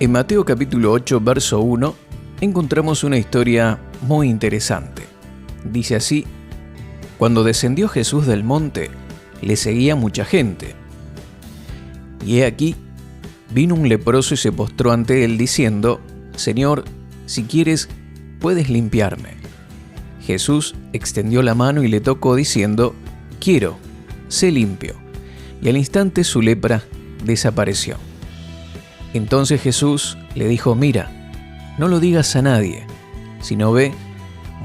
En Mateo capítulo 8, verso 1, encontramos una historia muy interesante. Dice así: cuando descendió Jesús del monte, le seguía mucha gente. Y he aquí, vino un leproso y se postró ante él diciendo: Señor, si quieres, puedes limpiarme. Jesús extendió la mano y le tocó diciendo: quiero, sé limpio. Y al instante su lepra desapareció. Entonces Jesús le dijo: mira, no lo digas a nadie, sino ve,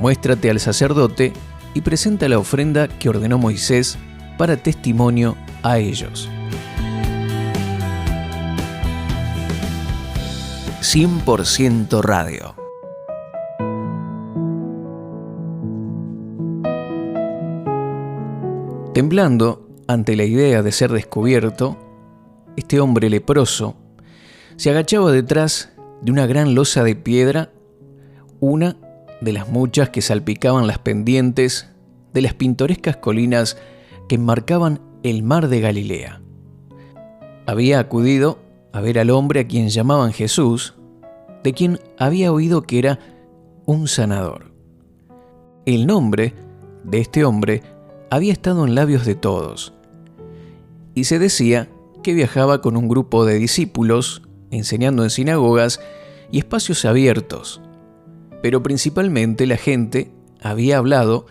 muéstrate al sacerdote y presenta la ofrenda que ordenó Moisés para testimonio a ellos. 100% Radio. Temblando ante la idea de ser descubierto, este hombre leproso se agachaba detrás de una gran losa de piedra, una de las muchas que salpicaban las pendientes de las pintorescas colinas que enmarcaban el mar de Galilea. Había acudido a ver al hombre a quien llamaban Jesús, de quien había oído que era un sanador. El nombre de este hombre había estado en labios de todos, y se decía que viajaba con un grupo de discípulos, enseñando en sinagogas y espacios abiertos, pero principalmente la gente había hablado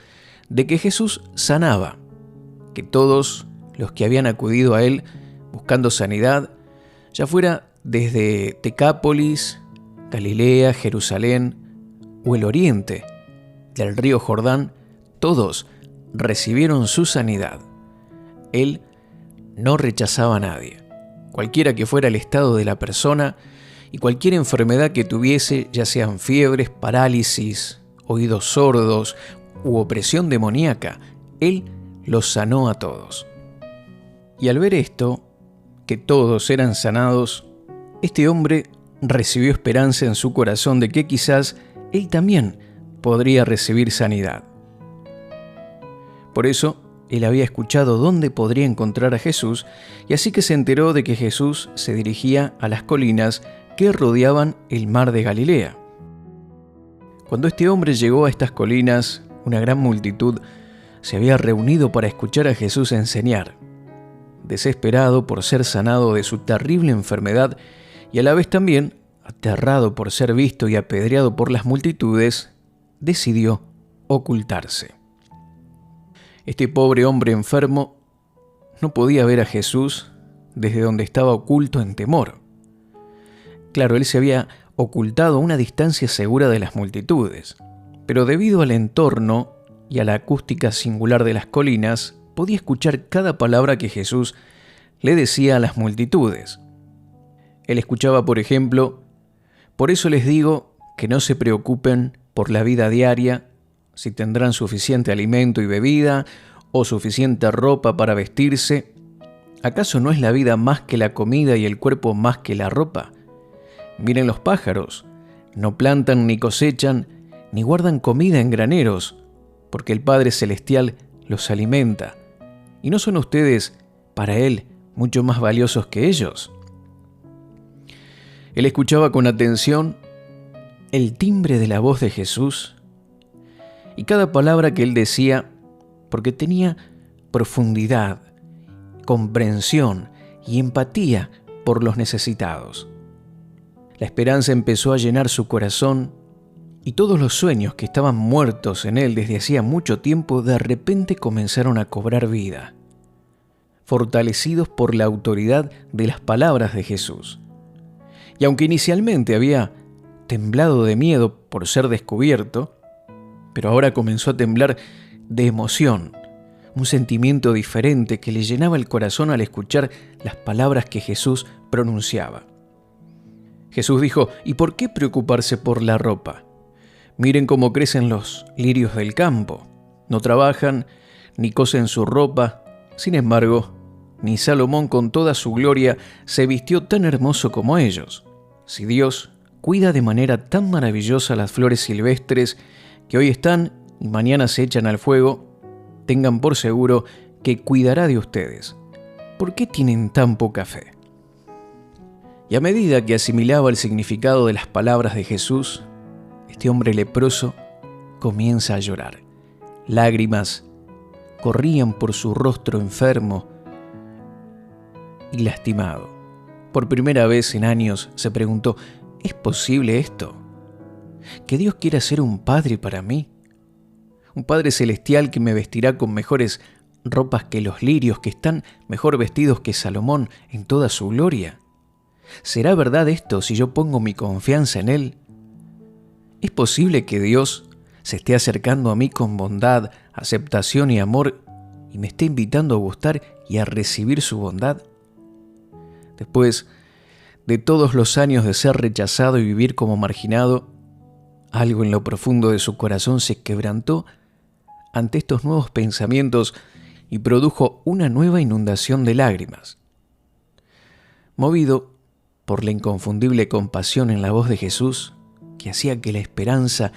de que Jesús sanaba, que todos los que habían acudido a él buscando sanidad, ya fuera desde Decápolis, Galilea, Jerusalén o el oriente del río Jordán, todos recibieron su sanidad. Él no rechazaba a nadie, cualquiera que fuera el estado de la persona y cualquier enfermedad que tuviese, ya sean fiebres, parálisis, oídos sordos u opresión demoníaca, Él los sanó a todos. Y al ver esto, que todos eran sanados, este hombre recibió esperanza en su corazón de que quizás él también podría recibir sanidad. Por eso, él había escuchado dónde podría encontrar a Jesús, y así que se enteró de que Jesús se dirigía a las colinas que rodeaban el mar de Galilea. Cuando este hombre llegó a estas colinas, una gran multitud se había reunido para escuchar a Jesús enseñar. Desesperado por ser sanado de su terrible enfermedad y a la vez también aterrado por ser visto y apedreado por las multitudes, decidió ocultarse. Este pobre hombre enfermo no podía ver a Jesús desde donde estaba oculto en temor. Claro, él se había ocultado a una distancia segura de las multitudes, pero debido al entorno y a la acústica singular de las colinas, podía escuchar cada palabra que Jesús le decía a las multitudes. Él escuchaba, por ejemplo: por eso les digo que no se preocupen por la vida diaria, si tendrán suficiente alimento y bebida o suficiente ropa para vestirse. ¿Acaso no es la vida más que la comida y el cuerpo más que la ropa? Miren los pájaros, no plantan ni cosechan, ni guardan comida en graneros, porque el Padre Celestial los alimenta. ¿Y no son ustedes, para Él, mucho más valiosos que ellos? Él escuchaba con atención el timbre de la voz de Jesús y cada palabra que Él decía, porque tenía profundidad, comprensión y empatía por los necesitados. La esperanza empezó a llenar su corazón y todos los sueños que estaban muertos en él desde hacía mucho tiempo de repente comenzaron a cobrar vida, fortalecidos por la autoridad de las palabras de Jesús. Y aunque inicialmente había temblado de miedo por ser descubierto, pero ahora comenzó a temblar de emoción, un sentimiento diferente que le llenaba el corazón al escuchar las palabras que Jesús pronunciaba. Jesús dijo: ¿y por qué preocuparse por la ropa? Miren cómo crecen los lirios del campo. No trabajan ni cosen su ropa. Sin embargo, ni Salomón con toda su gloria se vistió tan hermoso como ellos. Si Dios cuida de manera tan maravillosa las flores silvestres que hoy están y mañana se echan al fuego, tengan por seguro que cuidará de ustedes. ¿Por qué tienen tan poca fe? Y a medida que asimilaba el significado de las palabras de Jesús, este hombre leproso comienza a llorar. Lágrimas corrían por su rostro enfermo y lastimado. Por primera vez en años se preguntó: ¿es posible esto? ¿Que Dios quiera ser un padre para mí? Un Padre celestial que me vestirá con mejores ropas que los lirios, que están mejor vestidos que Salomón en toda su gloria. ¿Será verdad esto si yo pongo mi confianza en Él? ¿Es posible que Dios se esté acercando a mí con bondad, aceptación y amor y me esté invitando a gustar y a recibir su bondad? Después de todos los años de ser rechazado y vivir como marginado, algo en lo profundo de su corazón se quebrantó ante estos nuevos pensamientos y produjo una nueva inundación de lágrimas. Movido por la inconfundible compasión en la voz de Jesús, que hacía que la esperanza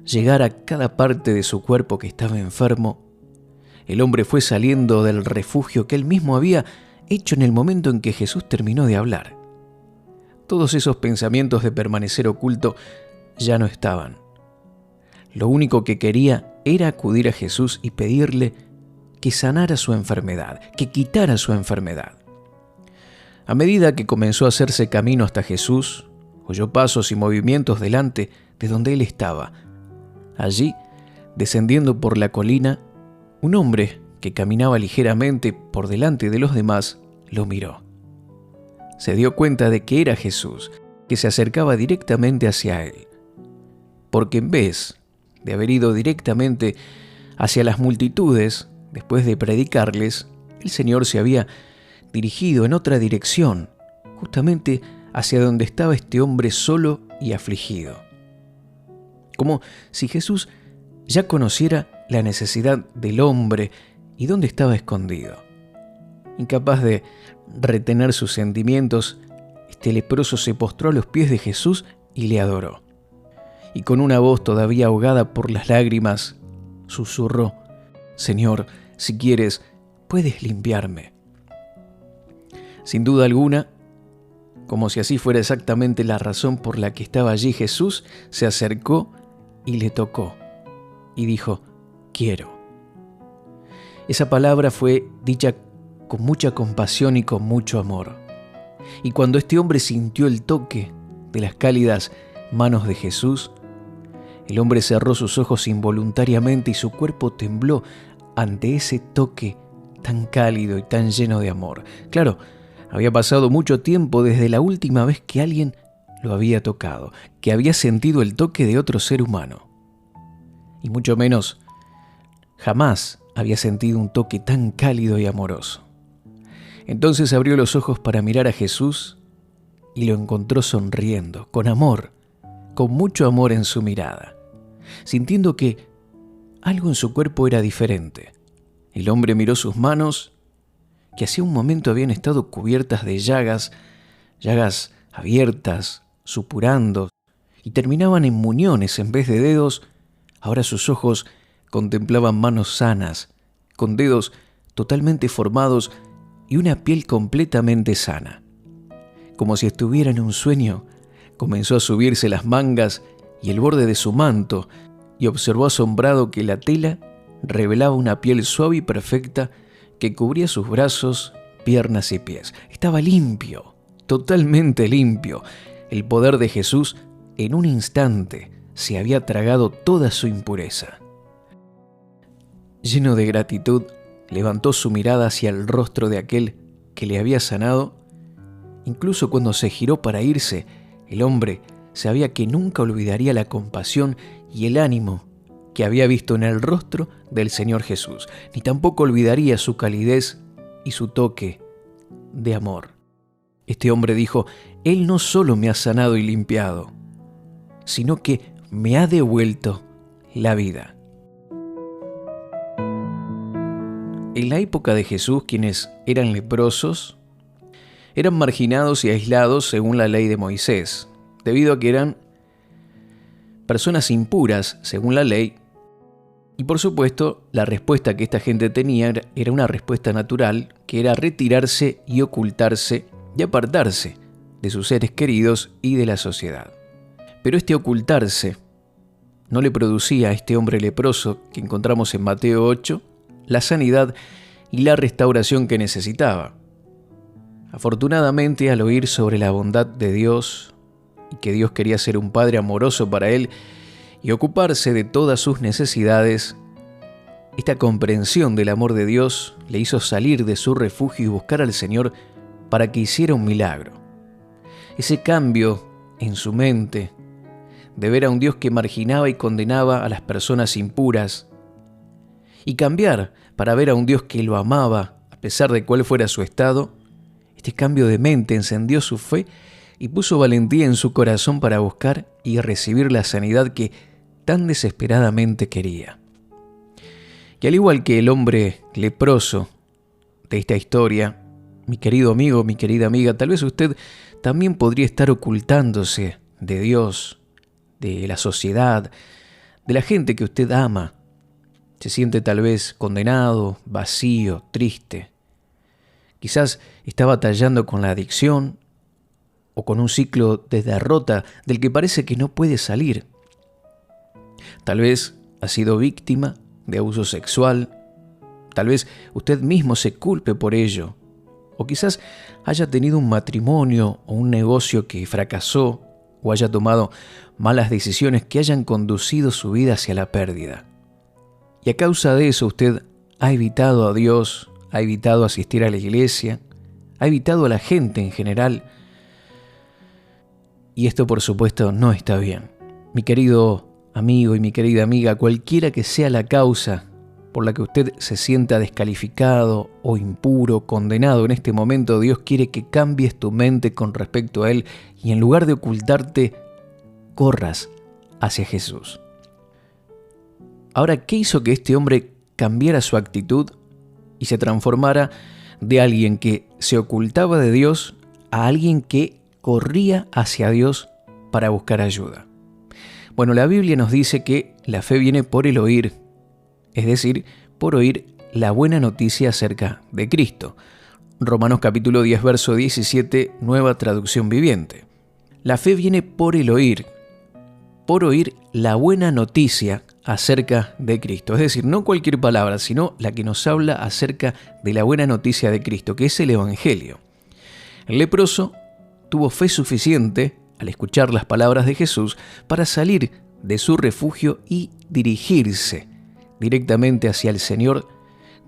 llegara a cada parte de su cuerpo que estaba enfermo, el hombre fue saliendo del refugio que él mismo había hecho en el momento en que Jesús terminó de hablar. Todos esos pensamientos de permanecer oculto ya no estaban. Lo único que quería era acudir a Jesús y pedirle que sanara su enfermedad, que quitara su enfermedad. A medida que comenzó a hacerse camino hasta Jesús, oyó pasos y movimientos delante de donde él estaba. Allí, descendiendo por la colina, un hombre que caminaba ligeramente por delante de los demás lo miró. Se dio cuenta de que era Jesús, que se acercaba directamente hacia él. Porque en vez de haber ido directamente hacia las multitudes, después de predicarles, el Señor se había dirigido en otra dirección, justamente hacia donde estaba este hombre solo y afligido. Como si Jesús ya conociera la necesidad del hombre y dónde estaba escondido. Incapaz de retener sus sentimientos, este leproso se postró a los pies de Jesús y le adoró. Y con una voz todavía ahogada por las lágrimas, susurró: «Señor, si quieres, puedes limpiarme». Sin duda alguna, como si así fuera exactamente la razón por la que estaba allí, Jesús se acercó y le tocó, y dijo: «Quiero». Esa palabra fue dicha con mucha compasión y con mucho amor. Y cuando este hombre sintió el toque de las cálidas manos de Jesús, el hombre cerró sus ojos involuntariamente y su cuerpo tembló ante ese toque tan cálido y tan lleno de amor. Claro, había pasado mucho tiempo desde la última vez que alguien lo había tocado, que había sentido el toque de otro ser humano. Y mucho menos, jamás había sentido un toque tan cálido y amoroso. Entonces abrió los ojos para mirar a Jesús y lo encontró sonriendo, con amor, con mucho amor en su mirada, sintiendo que algo en su cuerpo era diferente. El hombre miró sus manos, que hacía un momento habían estado cubiertas de llagas abiertas, supurando, y terminaban en muñones en vez de dedos. Ahora sus ojos contemplaban manos sanas, con dedos totalmente formados y una piel completamente sana. Como si estuviera en un sueño, comenzó a subirse las mangas y el borde de su manto, y observó asombrado que la tela revelaba una piel suave y perfecta que cubría sus brazos, piernas y pies. Estaba limpio, totalmente limpio. El poder de Jesús en un instante se había tragado toda su impureza. Lleno de gratitud, levantó su mirada hacia el rostro de aquel que le había sanado. Incluso cuando se giró para irse, el hombre sabía que nunca olvidaría la compasión y el ánimo que había visto en el rostro del Señor Jesús, ni tampoco olvidaría su calidez y su toque de amor. Este hombre dijo: «Él no solo me ha sanado y limpiado, sino que me ha devuelto la vida». En la época de Jesús, quienes eran leprosos eran marginados y aislados según la ley de Moisés, debido a que eran personas impuras según la ley. Y por supuesto, la respuesta que esta gente tenía era una respuesta natural, que era retirarse y ocultarse y apartarse de sus seres queridos y de la sociedad. Pero este ocultarse no le producía a este hombre leproso que encontramos en Mateo 8 la sanidad y la restauración que necesitaba. Afortunadamente, al oír sobre la bondad de Dios y que Dios quería ser un padre amoroso para él y ocuparse de todas sus necesidades, esta comprensión del amor de Dios le hizo salir de su refugio y buscar al Señor para que hiciera un milagro. Ese cambio en su mente de ver a un Dios que marginaba y condenaba a las personas impuras y cambiar para ver a un Dios que lo amaba a pesar de cuál fuera su estado, este cambio de mente encendió su fe y puso valentía en su corazón para buscar y recibir la sanidad que tan desesperadamente quería. Y al igual que el hombre leproso de esta historia, mi querido amigo, mi querida amiga, tal vez usted también podría estar ocultándose de Dios, de la sociedad, de la gente que usted ama. Se siente tal vez condenado, vacío, triste. Quizás está batallando con la adicción o con un ciclo de derrota del que parece que no puede salir. Tal vez ha sido víctima de abuso sexual. Tal vez usted mismo se culpe por ello. O quizás haya tenido un matrimonio o un negocio que fracasó o haya tomado malas decisiones que hayan conducido su vida hacia la pérdida. Y a causa de eso usted ha evitado a Dios, ha evitado asistir a la iglesia, ha evitado a la gente en general. Y esto, por supuesto, no está bien. Mi querido amigo y mi querida amiga, cualquiera que sea la causa por la que usted se sienta descalificado o impuro, condenado en este momento, Dios quiere que cambies tu mente con respecto a Él y en lugar de ocultarte, corras hacia Jesús. Ahora, ¿qué hizo que este hombre cambiara su actitud y se transformara de alguien que se ocultaba de Dios a alguien que corría hacia Dios para buscar ayuda? Bueno, la Biblia nos dice que la fe viene por el oír, es decir, por oír la buena noticia acerca de Cristo. Romanos capítulo 10, verso 17, nueva traducción viviente. La fe viene por el oír la buena noticia acerca de Cristo. Es decir, no cualquier palabra, sino la que nos habla acerca de la buena noticia de Cristo, que es el Evangelio. El leproso tuvo fe suficiente al escuchar las palabras de Jesús para salir de su refugio y dirigirse directamente hacia el Señor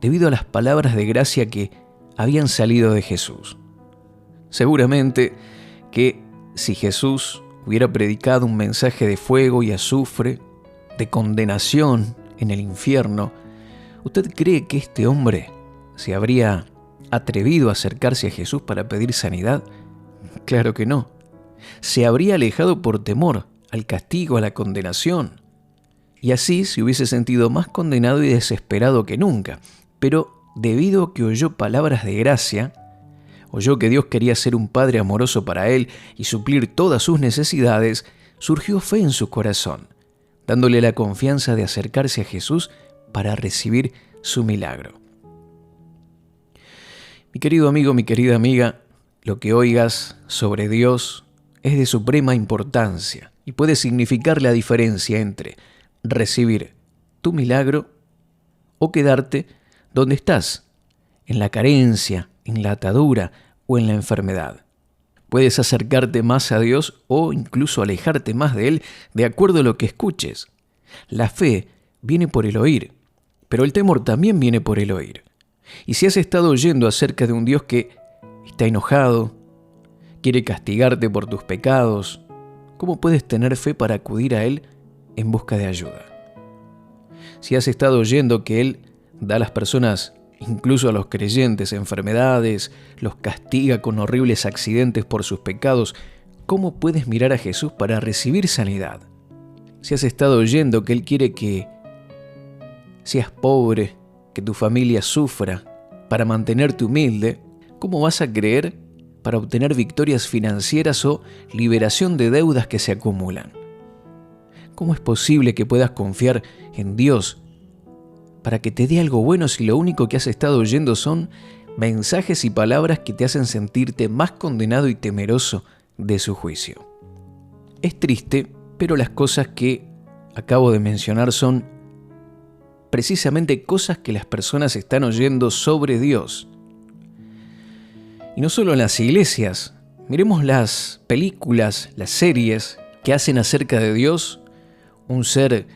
debido a las palabras de gracia que habían salido de Jesús. Seguramente que si Jesús hubiera predicado un mensaje de fuego y azufre, de condenación en el infierno, ¿usted cree que este hombre se habría atrevido a acercarse a Jesús para pedir sanidad? Claro que no. Se habría alejado por temor al castigo, a la condenación. Y así se hubiese sentido más condenado y desesperado que nunca. Pero debido a que oyó palabras de gracia, oyó que Dios quería ser un padre amoroso para él y suplir todas sus necesidades, surgió fe en su corazón, dándole la confianza de acercarse a Jesús para recibir su milagro. Mi querido amigo, mi querida amiga, lo que oigas sobre Dios es de suprema importancia y puede significar la diferencia entre recibir tu milagro o quedarte donde estás, en la carencia, en la atadura o en la enfermedad. Puedes acercarte más a Dios o incluso alejarte más de Él de acuerdo a lo que escuches. La fe viene por el oír, pero el temor también viene por el oír. Y si has estado oyendo acerca de un Dios que está enojado, quiere castigarte por tus pecados, ¿cómo puedes tener fe para acudir a Él en busca de ayuda? Si has estado oyendo que Él da a las personas, incluso a los creyentes, enfermedades, los castiga con horribles accidentes por sus pecados, ¿cómo puedes mirar a Jesús para recibir sanidad? Si has estado oyendo que Él quiere que seas pobre, que tu familia sufra, para mantenerte humilde, ¿cómo vas a creer para obtener victorias financieras o liberación de deudas que se acumulan? ¿Cómo es posible que puedas confiar en Dios para que te dé algo bueno si lo único que has estado oyendo son mensajes y palabras que te hacen sentirte más condenado y temeroso de su juicio. Es triste, pero las cosas que acabo de mencionar son precisamente cosas que las personas están oyendo sobre Dios. Y no solo en las iglesias. Miremos las películas, las series que hacen acerca de Dios, un ser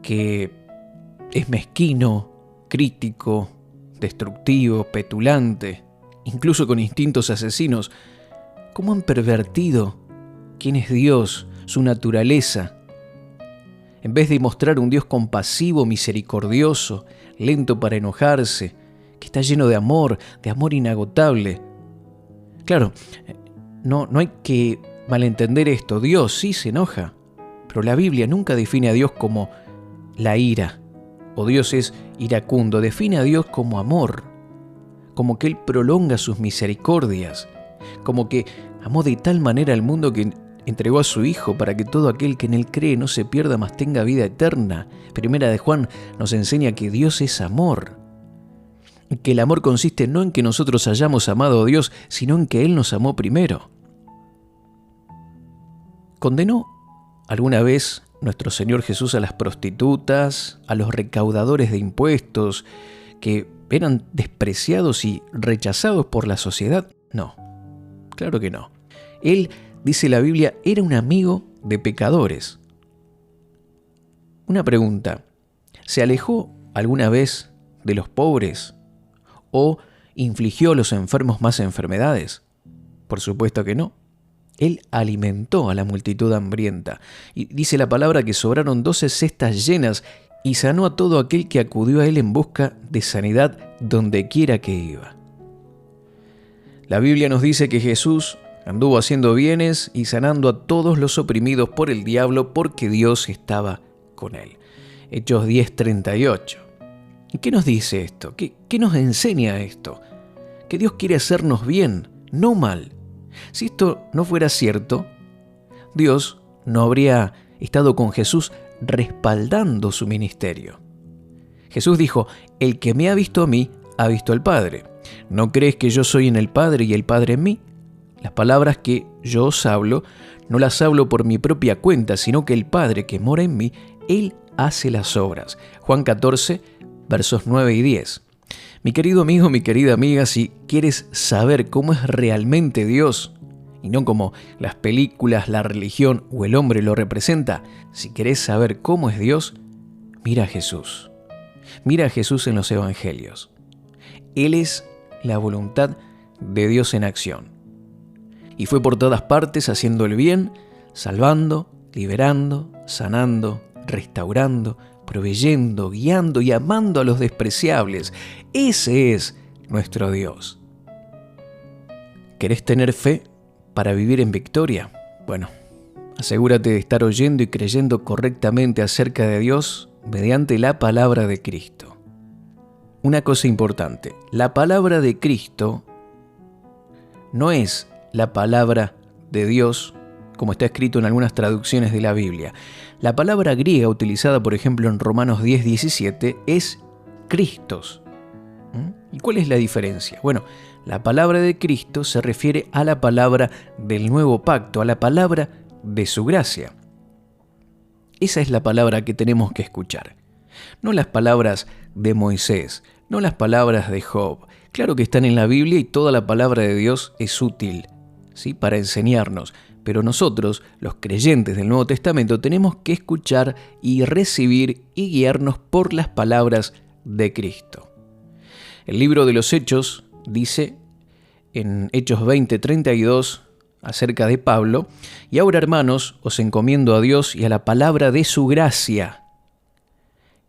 que es mezquino, crítico, destructivo, petulante, incluso con instintos asesinos. ¿Cómo han pervertido quién es Dios, su naturaleza? En vez de mostrar un Dios compasivo, misericordioso, lento para enojarse, que está lleno de amor inagotable. Claro, no hay que malentender esto. Dios sí se enoja, pero la Biblia nunca define a Dios como la ira, o Dios es iracundo. Define a Dios como amor, como que Él prolonga sus misericordias, como que amó de tal manera al mundo que entregó a su Hijo para que todo aquel que en Él cree no se pierda, mas tenga vida eterna. Primera de Juan nos enseña que Dios es amor, y que el amor consiste no en que nosotros hayamos amado a Dios, sino en que Él nos amó primero. ¿Condenó alguna vez nuestro Señor Jesús a las prostitutas, a los recaudadores de impuestos, que eran despreciados y rechazados por la sociedad? No, claro que no. Él, dice la Biblia, era un amigo de pecadores. Una pregunta: ¿se alejó alguna vez de los pobres o infligió a los enfermos más enfermedades? Por supuesto que no. Él alimentó a la multitud hambrienta. Y dice la palabra que sobraron 12 cestas llenas y sanó a todo aquel que acudió a Él en busca de sanidad donde quiera que iba. La Biblia nos dice que Jesús anduvo haciendo bienes y sanando a todos los oprimidos por el diablo porque Dios estaba con Él. Hechos 10:38. ¿Y qué nos dice esto? ¿Qué nos enseña esto? Que Dios quiere hacernos bien, no mal. Si esto no fuera cierto, Dios no habría estado con Jesús respaldando su ministerio. Jesús dijo: el que me ha visto a mí, ha visto al Padre. ¿No crees que yo soy en el Padre y el Padre en mí? Las palabras que yo os hablo, no las hablo por mi propia cuenta, sino que el Padre que mora en mí, Él hace las obras. Juan 14, versos 9 y 10. Mi querido amigo, mi querida amiga, si quieres saber cómo es realmente Dios, y no como las películas, la religión o el hombre lo representa, si querés saber cómo es Dios, mira a Jesús. Mira a Jesús en los evangelios. Él es la voluntad de Dios en acción. Y fue por todas partes haciendo el bien, salvando, liberando, sanando, restaurando, proveyendo, guiando y amando a los despreciables. Ese es nuestro Dios. ¿Querés tener fe para vivir en victoria? Bueno, asegúrate de estar oyendo y creyendo correctamente acerca de Dios mediante la palabra de Cristo. Una cosa importante: la palabra de Cristo no es la palabra de Dios, como está escrito en algunas traducciones de la Biblia. La palabra griega utilizada, por ejemplo, en Romanos 10:17 es Christos. ¿Y cuál es la diferencia? Bueno, la palabra de Cristo se refiere a la palabra del nuevo pacto, a la palabra de su gracia. Esa es la palabra que tenemos que escuchar. No las palabras de Moisés, no las palabras de Job. Claro que están en la Biblia y toda la palabra de Dios es útil, ¿sí?, para enseñarnos. Pero nosotros, los creyentes del Nuevo Testamento, tenemos que escuchar y recibir y guiarnos por las palabras de Cristo. El libro de los Hechos dice en Hechos 20:32 acerca de Pablo: y ahora, hermanos, os encomiendo a Dios y a la palabra de su gracia,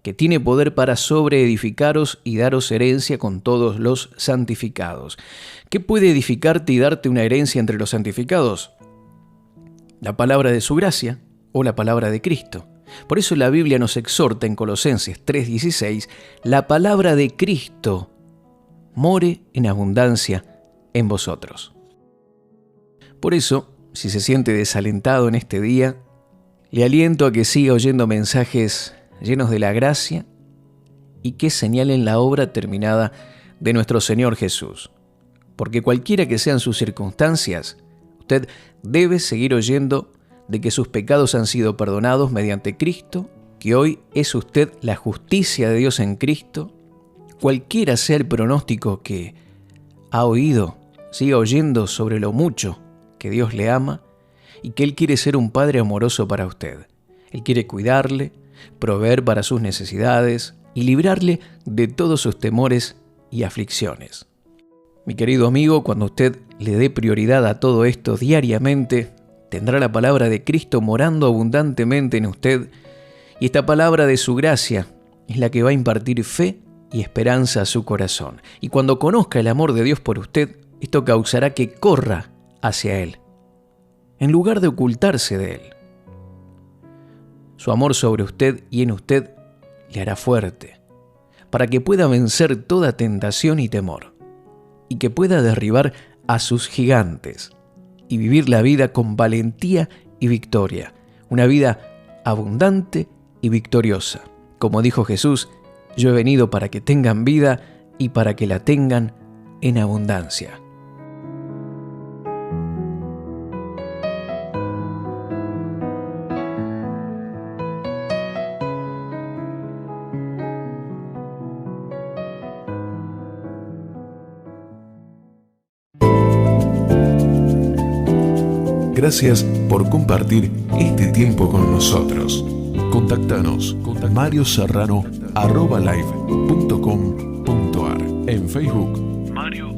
que tiene poder para sobreedificaros y daros herencia con todos los santificados. ¿Qué puede edificarte y darte una herencia entre los santificados? La palabra de su gracia o la palabra de Cristo. Por eso la Biblia nos exhorta en Colosenses 3:16: la palabra de Cristo more en abundancia en vosotros. Por eso, si se siente desalentado en este día, le aliento a que siga oyendo mensajes llenos de la gracia y que señalen la obra terminada de nuestro Señor Jesús. Porque cualquiera que sean sus circunstancias, Usted debe seguir oyendo de que sus pecados han sido perdonados mediante Cristo, que hoy es usted la justicia de Dios en Cristo. Cualquiera sea el pronóstico que ha oído, siga oyendo sobre lo mucho que Dios le ama y que Él quiere ser un Padre amoroso para usted. Él quiere cuidarle, proveer para sus necesidades y librarle de todos sus temores y aflicciones. Mi querido amigo, cuando usted le dé prioridad a todo esto diariamente, tendrá la palabra de Cristo morando abundantemente en usted, y esta palabra de su gracia es la que va a impartir fe y esperanza a su corazón. Y cuando conozca el amor de Dios por usted, esto causará que corra hacia Él, en lugar de ocultarse de Él. Su amor sobre usted y en usted le hará fuerte, para que pueda vencer toda tentación y temor, y que pueda derribar a sus gigantes y vivir la vida con valentía y victoria, una vida abundante y victoriosa. Como dijo Jesús, yo he venido para que tengan vida y para que la tengan en abundancia. Gracias por compartir este tiempo con nosotros. Contactanos con marioserrano@live.com.ar. En Facebook, Mario